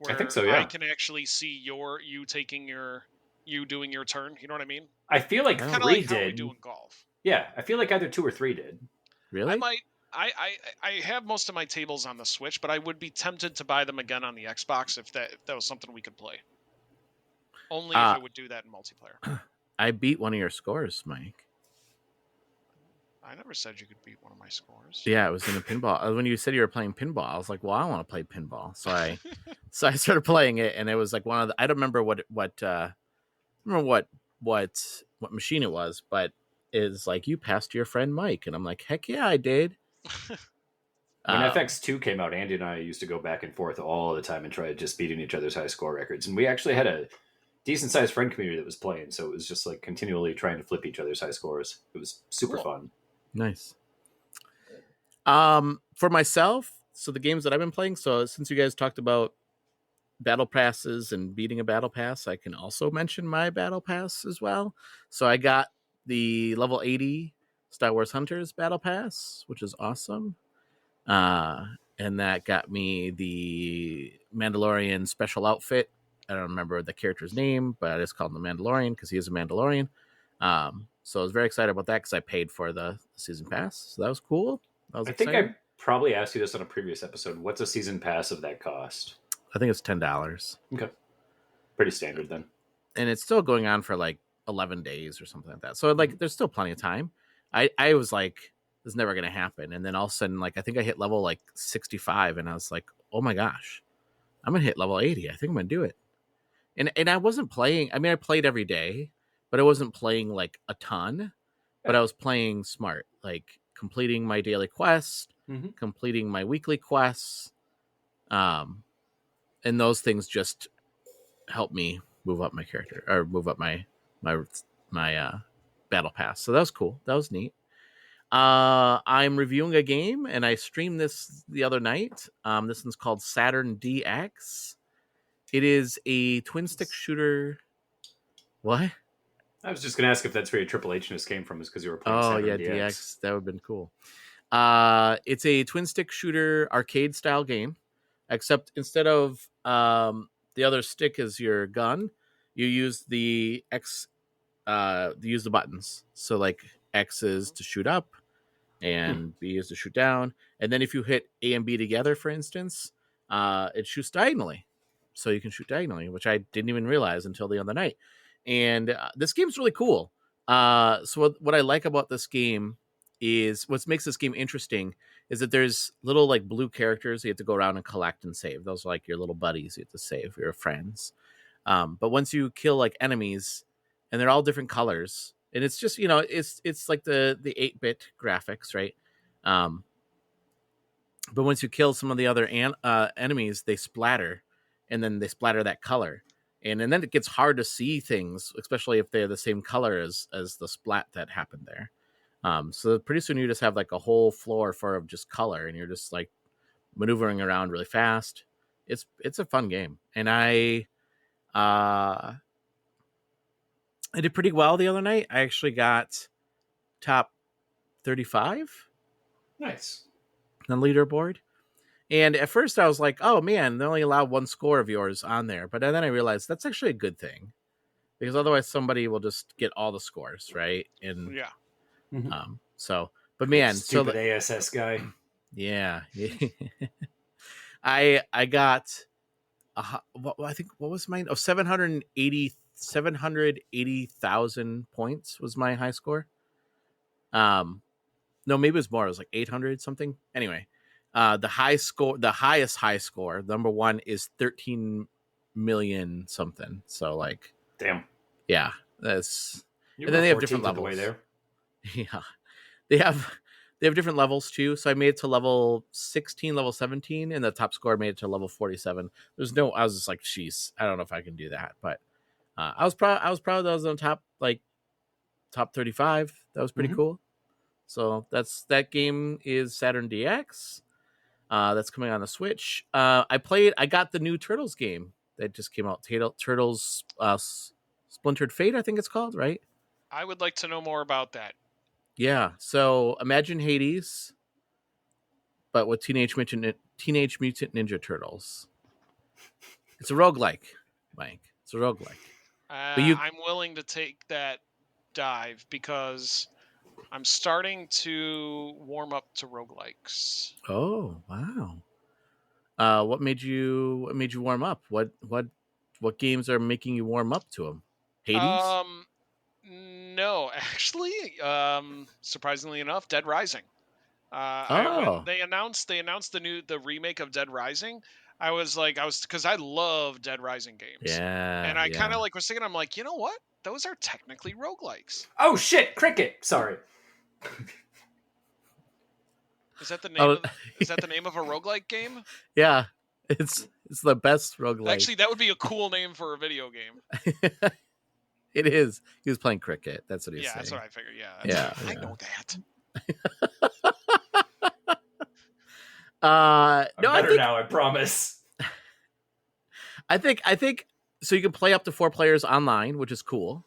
I think so, yeah. I can actually see you taking your you doing your turn. You know what I mean? I feel like Kind of 3 like how we did. do in golf. Yeah, I feel like either 2 or 3 did. Really? I might. I have most of my tables on the Switch, but I would be tempted to buy them again on the Xbox if that was something we could play. Only if it would do that in multiplayer. I beat one of your scores, Mike. I never said you could beat one of my scores. Yeah, it was in a pinball. When you said you were playing pinball, I was like, "Well, I want to play pinball." So I started playing it, and it was like one of the. I don't remember what machine it was, but it's like you passed your friend Mike, and I'm like, "Heck yeah, I did." When FX2 came out, Andy and I used to go back and forth all the time and try just beating each other's high score records. And we actually had a decent sized friend community that was playing, so it was just like continually trying to flip each other's high scores. It was super fun. Nice. For myself, so the games that I've been playing, so since you guys talked about battle passes and beating a battle pass, I can also mention my battle pass as well. So I got the level 80 Star Wars Hunters battle pass, which is awesome. And that got me the Mandalorian special outfit. I don't remember the character's name, but I just called him the Mandalorian because he is a Mandalorian. So I was very excited about that because I paid for the season pass. So that was cool. I think I probably asked you this on a previous episode. What's a season pass of that cost? I think it's $10. Okay. Pretty standard then. And it's still going on for like 11 days or something like that. So like there's still plenty of time. I was like, this is never going to happen. And then all of a sudden, like, I think I hit level like 65 and I was like, oh my gosh, I'm going to hit level 80. I think I'm going to do it. And I wasn't playing. I mean, I played every day, but I wasn't playing like a ton, but I was playing smart, like completing my daily quest, completing my weekly quests. And those things just help me move up my character or move up my battle pass. So that was cool. That was neat. I'm reviewing a game and I streamed this the other night. This one's called Saturn DX. It is a twin stick shooter. What? I was just going to ask if that's where your Triple H-ness came from, is because you were playing Saturn DX. That would have been cool. It's a twin stick shooter arcade style game, except instead of the other stick is your gun, you use the X. You use the buttons. So like X is to shoot up, and B is to shoot down. And then if you hit A and B together, for instance, it shoots diagonally. So you can shoot diagonally, which I didn't even realize until the other night. And this game's really cool. So what I like about this game is what makes this game interesting is that there's little like blue characters you have to go around and collect and save. Those are like your little buddies you have to save, your friends. But once you kill like enemies, and they're all different colors, and it's just, it's like the 8-bit graphics, right? But once you kill some of the other enemies, they splatter, and then they splatter that color. And then it gets hard to see things, especially if they're the same color as the splat that happened there. So pretty soon you just have like a whole floor full of just color, and you're just like maneuvering around really fast. It's a fun game, and I did pretty well the other night. I actually got top 35. Nice. On the leaderboard. And at first I was like, oh man, they only allow one score of yours on there. But then I realized that's actually a good thing, because otherwise somebody will just get all the scores, right? And yeah. But man, stupid ASS guy. Yeah. I got I think what was mine? 780,000 points was my high score. No, maybe it was more. It was like 800 something. Anyway, the highest high score, number one, is 13 million something. So like, damn. Yeah, that's. You and then they have different levels. levels. The way there. Yeah, they have different levels too. So I made it to level 16, level 17, and the top score made it to level 47. I was just like, jeez, I don't know if I can do that, but I was proud that I was on top 35. That was pretty cool. So that game is Saturn DX. That's coming on the Switch. I got the new Turtles game that just came out. Turtles Splintered Fate, I think it's called, right? I would like to know more about that. Yeah. So imagine Hades, but with Teenage Mutant Ninja Turtles. It's a roguelike, Mike. It's a roguelike. I'm willing to take that dive because I'm starting to warm up to roguelikes. Oh, wow. What made you warm up? What games are making you warm up to them? Hades? No, actually, surprisingly enough, Dead Rising. When they announced the remake of Dead Rising, because I love Dead Rising games. Yeah. And I kind of was thinking, I'm like, you know what? Those are technically roguelikes. Oh shit, cricket. Sorry. Is that the name is that the name of a roguelike game? Yeah. It's the best roguelike. Actually, that would be a cool name for a video game. It is. He was playing cricket. That's what he was saying. Yeah, that's what I figured. I know that. No, I'm better now, I promise. I think so. You can play up to 4 players online, which is cool.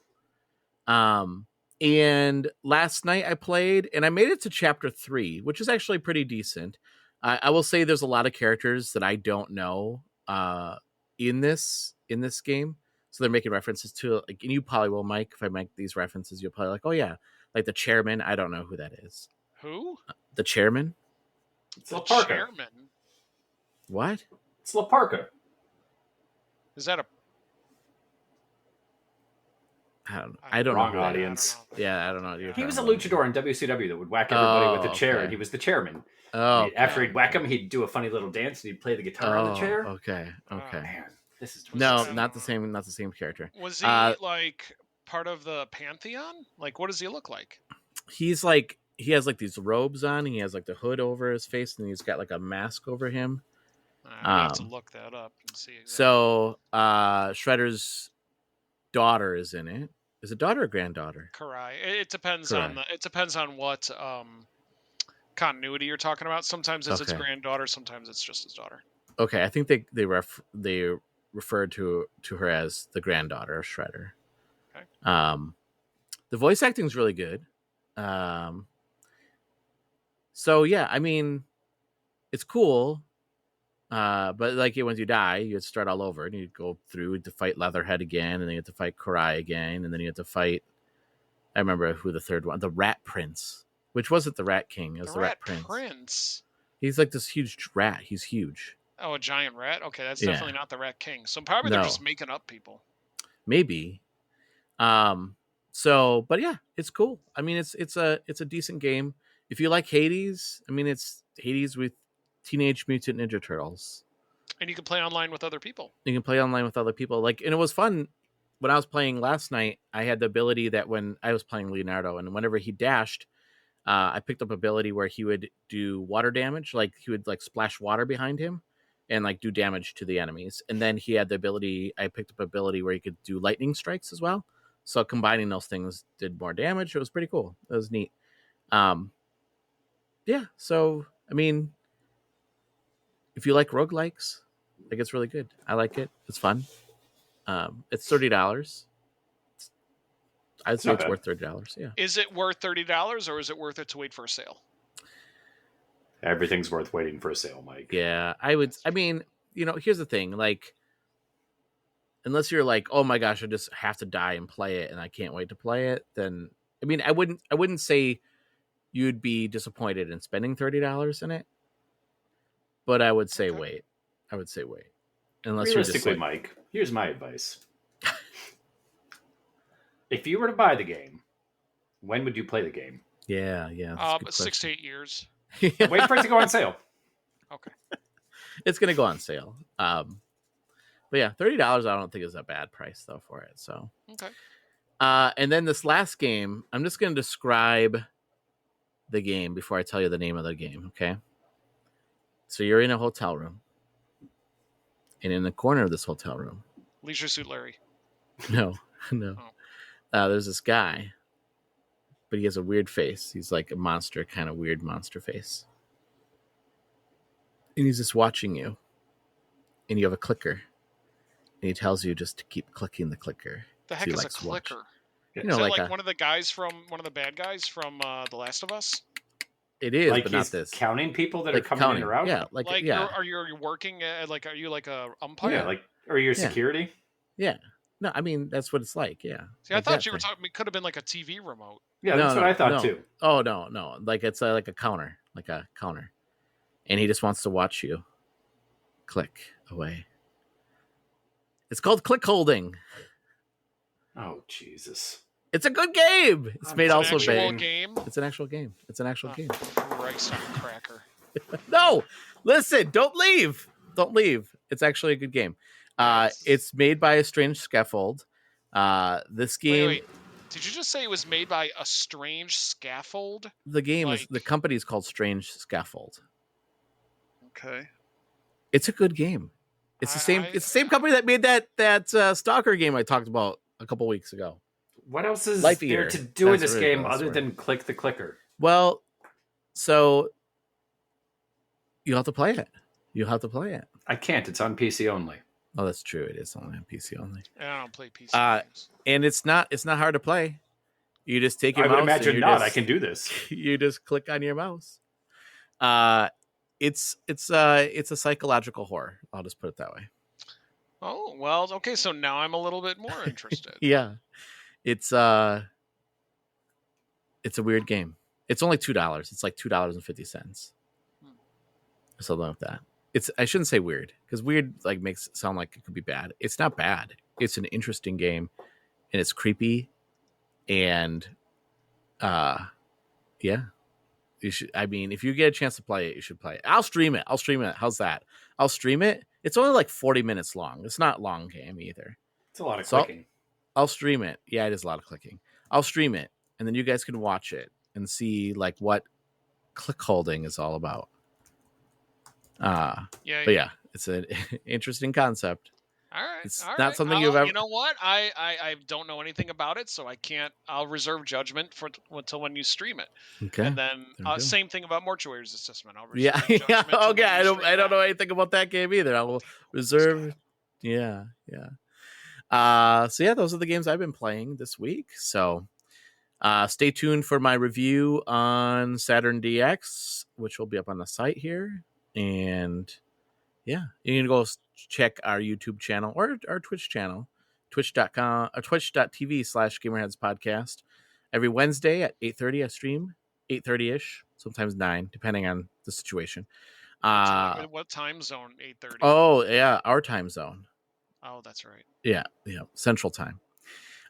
And last night I played, and I made it to chapter 3, which is actually pretty decent. I will say there's a lot of characters that I don't know in this game, so they're making references to it. And you probably will, Mike. If I make these references, you'll probably oh yeah, like the chairman. I don't know who that is. Who? The chairman. It's Laparca. Chairman. What? It's Laparca. Is that a? I don't Wrong know. audience. Yeah, I don't know. He was a luchador in WCW that would whack everybody with a chair, and he was the chairman. Oh, after he'd whack him, he'd do a funny little dance, and he'd play the guitar on the chair. Okay. Oh, man. This is not the same character. Was he like part of the Pantheon? Like, what does he look like? He's like he has like these robes on. He has like the hood over his face, and he's got like a mask over him. I have to look that up and see. Exactly. So Shredder's daughter is in it. Is it daughter or granddaughter? Karai. It depends on what continuity you're talking about. Sometimes it's its granddaughter. Sometimes it's just his daughter. Okay, I think they referred to her as the granddaughter of Shredder. Okay. The voice acting is really good. So yeah, I mean, it's cool. But like once you die, you start all over, and you go through to fight Leatherhead again, and then you have to fight Karai again, and then you have to fight. I remember who the third one, the Rat Prince, which wasn't the Rat King, it was the Rat Prince. He's like this huge rat. He's huge. Oh, a giant rat. Okay, that's definitely not the Rat King. So probably they're just making up people. Maybe. So, but yeah, it's cool. I mean, it's a decent game. If you like Hades, I mean, it's Hades with Teenage Mutant Ninja Turtles. And you can play online with other people. You can play online with other people. And it was fun. When I was playing last night, I had the ability that when I was playing Leonardo, and whenever he dashed, I picked up ability where he would do water damage. Like he would like splash water behind him and like do damage to the enemies. And then he had the ability, I picked up ability where he could do lightning strikes as well. So combining those things did more damage. It was pretty cool. It was neat. Yeah. So, I mean, if you like roguelikes, like it's really good. I like it. It's fun. It's $30. I'd say it's worth $30. Yeah. Is it worth $30, or is it worth it to wait for a sale? Everything's worth waiting for a sale, Mike. Yeah, I would. I mean, here's the thing. Like, unless you're like, oh my gosh, I just have to die and play it, and I can't wait to play it, then I mean, I wouldn't say you'd be disappointed in spending $30 in it. But I would say wait. I would say wait. Unless realistically, you're just like, Mike, here's my advice. If you were to buy the game, when would you play the game? Yeah. 6 to 8 years. Wait for it to go on sale. Okay. It's gonna go on sale. But yeah, $30 I don't think is a bad price though for it. So okay. And then this last game, I'm just gonna describe the game before I tell you the name of the game. Okay. So you're in a hotel room, and in the corner of this hotel room, Leisure Suit Larry. No. There's this guy, but he has a weird face. He's like a monster, kind of weird monster face. And he's just watching you. And you have a clicker. And he tells you just to keep clicking the clicker. The heck is a clicker? Is that like one of the bad guys from The Last of Us? It is, like but not this. Counting people that are coming in or out? Yeah. Are you working are you like a umpire? Yeah, like, are you security? Yeah. No, I mean that's what it's like. Yeah. See, I Like thought that you were thing. talking. It could have been like a TV remote. Yeah, that's what I thought too. Oh no. Like it's like a counter, and he just wants to watch you click away. It's called click holding. Oh Jesus! It's a good game. It's made also big. Game. It's an actual game. It's an actual game. Christ on a cracker. No, listen, don't leave. Don't leave. It's actually a good game. It's made by a strange scaffold. This game. Wait. Did you just say it was made by a strange scaffold? The game is the company is called Strange Scaffold. Okay. It's a good game. It's the same. It's the same company that made that Stalker game I talked about a couple weeks ago. What else is Life there Eater. to do in That's this what it game was, other sorry. than click the clicker? Well, so you'll have to play it. I can't. It's on PC only. Oh, that's true. It is only on PC only. I don't play PC games. And it's not hard to play. You just take your I mouse. would imagine and not. I can do this. You just click on your mouse. It's a psychological horror. I'll just put it that way. Oh, well, okay, so now I'm a little bit more interested. Yeah. It's a weird game. It's only $2. It's like $2.50. Something like that. I shouldn't say weird, because weird like makes it sound like it could be bad. It's not bad. It's an interesting game, and it's creepy, and yeah. You should. I mean, if you get a chance to play it, you should play it. I'll stream it. How's that? I'll stream it. It's only like 40 minutes long. It's not a long game either. It's a lot of clicking. I'll stream it. Yeah, it is a lot of clicking. I'll stream it, and then you guys can watch it and see like what click holding is all about. But yeah, it's an interesting concept. All right. It's all not right. something you've ever. You know what? I don't know anything about it, so I can't. I'll reserve judgment until when you stream it. Okay. And then same thing about Mortuary's Assessment. I'll reserve Yeah. judgment till Okay. when you I don't know anything about that game either. I will reserve. Yeah. So yeah, those are the games I've been playing this week. So stay tuned for my review on Saturn DX, which will be up on the site here. And yeah, you can go check our YouTube channel or our Twitch channel, twitch.com or twitch.tv/Gamerheads Podcast. Every Wednesday at 8:30 I stream, 8:30ish, sometimes 9, depending on the situation. what time zone? 8:30. Oh yeah, our time zone. Oh, that's right. Yeah, Central Time.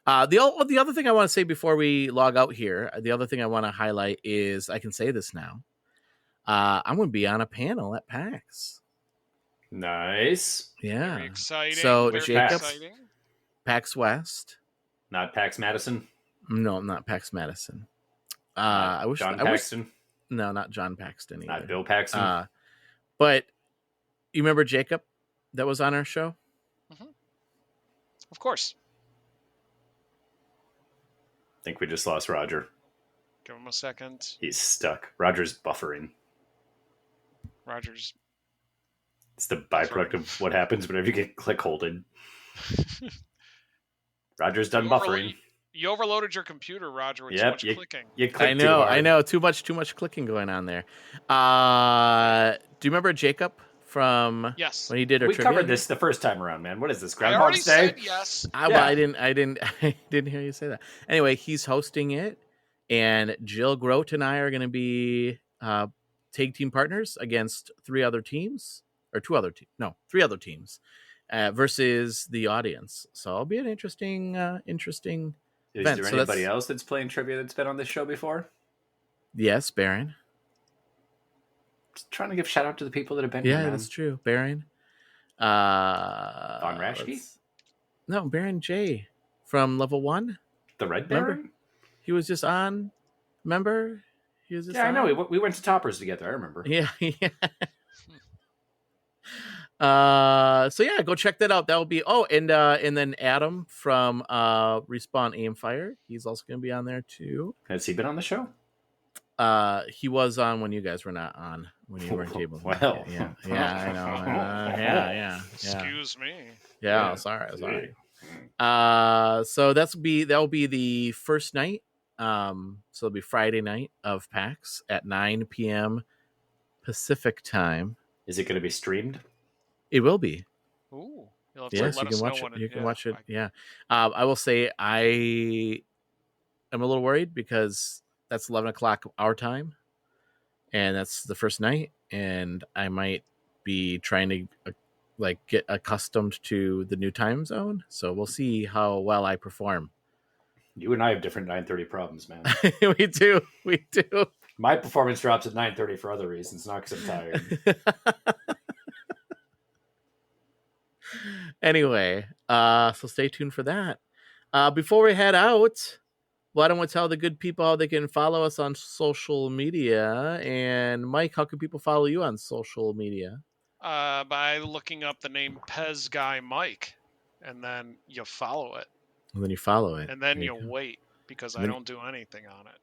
The other thing I want to say before we log out here, the other thing I want to highlight is I can say this now. I'm going to be on a panel at PAX. Nice. Yeah. Very exciting. So Very Jacob, exciting. PAX West. Not PAX Madison. No, not PAX Madison. I wish John Paxton. No, not John Paxton either. Not Bill Paxton. But you remember Jacob that was on our show? Mm-hmm. Of course. I think we just lost Roger. Give him a second. He's stuck. Roger's buffering. Roger's. It's the byproduct of what happens whenever you get click holded. Roger's done buffering. You overloaded your computer, Roger, with too much clicking. You clicked too hard. I know. Too much clicking going on there. Do you remember Jacob from when he did our We trivia? covered this the first time around, man. What is this, I already Groundhog's Day? said yes. Well, I didn't hear you say that. Anyway, he's hosting it, and Jill Grote and I are going to be tag team partners against three other teams versus the audience. So it'll be an interesting event. Is there anybody else that's playing trivia that's been on this show before? Yes, Baron. Just trying to give shout out to the people that have been Yeah, here, that's true. Baron. Von Raschke? No, Baron J from level 1. The Red Baron? Remember? He was just on. Remember? He was just I on. know. We went to Toppers together. I remember. Yeah. So yeah, go check that out. That will be. Oh, and then Adam from Respawn Aimfire. He's also going to be on there too. Has he been on the show? He was on when you guys were not on, when you weren't able. Well, yeah, I know. Yeah. Excuse me. Yeah. Sorry. So that'll be the first night. So it'll be Friday night of PAX at 9 p.m. Pacific time. Is it going to be streamed? It will be. Ooh. You'll have to Yes, let you us can know watch it. when You can watch it. Yeah. I will say I am a little worried because that's 11 o'clock our time, and that's the first night, and I might be trying to get accustomed to the new time zone. So we'll see how well I perform. You and I have different 9:30 problems, man. We do. My performance drops at 9:30 for other reasons, not because I'm tired. Anyway, so stay tuned for that. Before we head out, why don't we tell the good people how they can follow us on social media? And Mike, how can people follow you on social media? By looking up the name Pez Guy Mike, and then you follow it. And then you follow it. And then you wait, because I don't do anything on it.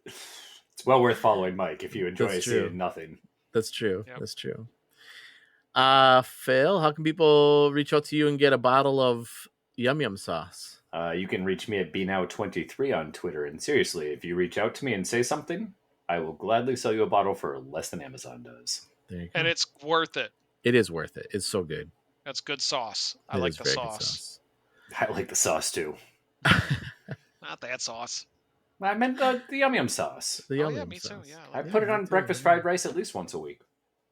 It's well worth following Mike if you enjoy seeing nothing. That's true. Yep. That's true. Phil, how can people reach out to you and get a bottle of Yum Yum sauce? You can reach me at BNow23 on Twitter. And seriously, if you reach out to me and say something, I will gladly sell you a bottle for less than Amazon does. There you go. And it's worth it. It is worth it. It's so good. That's good sauce. I like the sauce. I like the sauce too. Not that sauce. I meant the Yum Yum sauce. The Yum Yum me sauce. too. Yeah, I put it on breakfast fried rice at least once a week.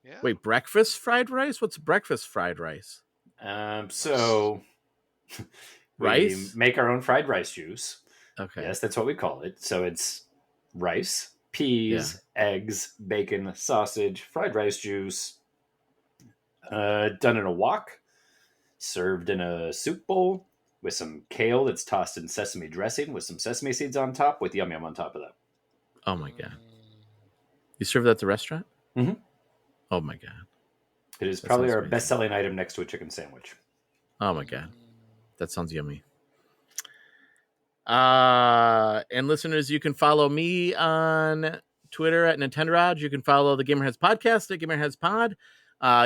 Yeah. Wait, breakfast fried rice? What's breakfast fried rice? So rice? We make our own fried rice juice. Okay. Yes, that's what we call it. So it's rice, peas, eggs, bacon, sausage, fried rice juice, done in a wok, served in a soup bowl with some kale that's tossed in sesame dressing with some sesame seeds on top with Yum Yum on top of that. Oh my God. You serve that at the restaurant? Mm-hmm. Oh my God. It is probably our best-selling item next to a chicken sandwich. Oh my God. That sounds yummy. And listeners, you can follow me on Twitter at NintendoRaj. You can follow the Gamerheads Podcast at Gamerheads Pod.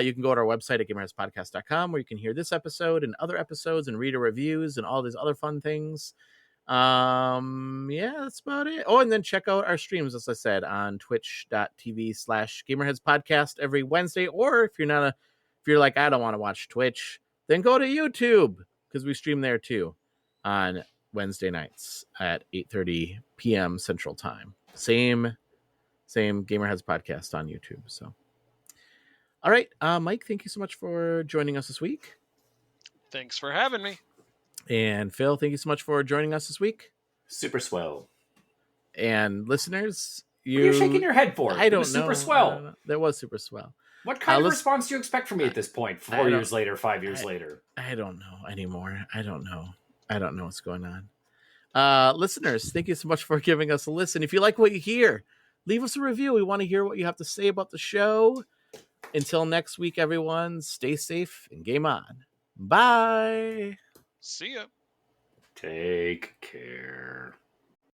You can go to our website at gamerheadspodcast.com where you can hear this episode and other episodes and read our reviews and all these other fun things. Yeah, that's about it. Oh, and then check out our streams, as I said, on twitch.tv/Gamerheads Podcast every Wednesday. Or if you're like, I don't want to watch Twitch, then go to YouTube because we stream there too on Wednesday nights at 8:30 p.m. Central Time. Same Gamerheads Podcast on YouTube. So, all right, Mike, thank you so much for joining us this week. Thanks for having me. And Phil, thank you so much for joining us this week. Super swell. And listeners, what are you shaking your head for? I don't know. Super swell. That was super swell. What kind of response do you expect from me at this point? 4 years later, 5 years later. I don't know anymore. I don't know what's going on. Listeners, thank you so much for giving us a listen. If you like what you hear, leave us a review. We want to hear what you have to say about the show. Until next week, everyone, stay safe and game on. Bye. See ya. Take care.